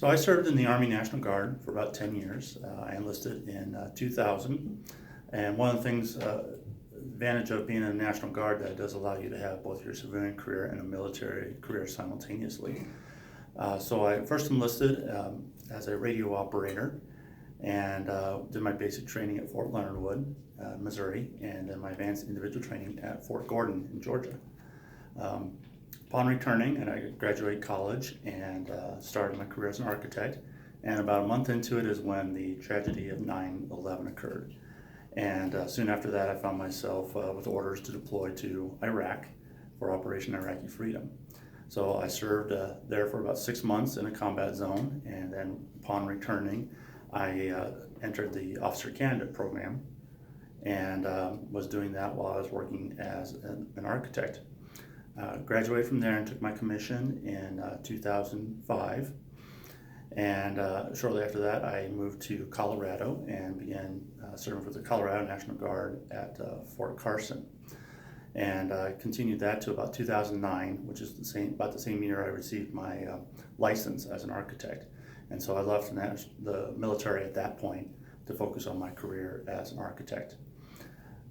So I served in the Army National Guard for about 10 years. I enlisted in 2000. And one of the things, advantage of being in the National Guard, that it does allow you to have both your civilian career and a military career simultaneously. So I first enlisted as a radio operator and did my basic training at Fort Leonard Wood, Missouri, and then my advanced individual training at Fort Gordon in Georgia. Upon returning, and I graduated college and started my career as an architect. And about a month into it is when the tragedy of 9/11 occurred. And soon after that, I found myself with orders to deploy to Iraq for Operation Iraqi Freedom. So I served there for about 6 months in a combat zone, and then upon returning, I entered the Officer Candidate program and was doing that while I was working as an architect. Graduated from there and took my commission in 2005. And shortly after that, I moved to Colorado and began serving for the Colorado National Guard at Fort Carson. And I continued that to about 2009, which is about the same year I received my license as an architect. And so I left the military at that point to focus on my career as an architect.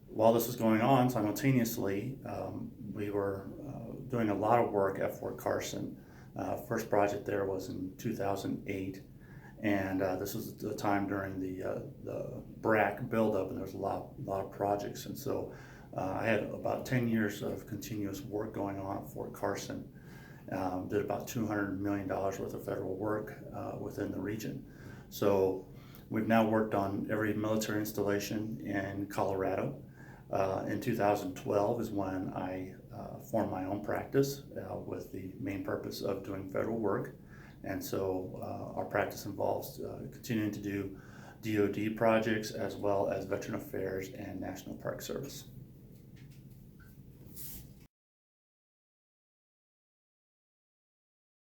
While this was going on, simultaneously, we were doing a lot of work at Fort Carson. First project there was in 2008, and this was the time during the BRAC buildup, and there was a lot of projects. And so I had about 10 years of continuous work going on at Fort Carson. Did about $200 million worth of federal work within the region. So we've now worked on every military installation in Colorado. In 2012 is when I formed my own practice with the main purpose of doing federal work. And so our practice involves continuing to do DoD projects as well as Veteran Affairs and National Park Service.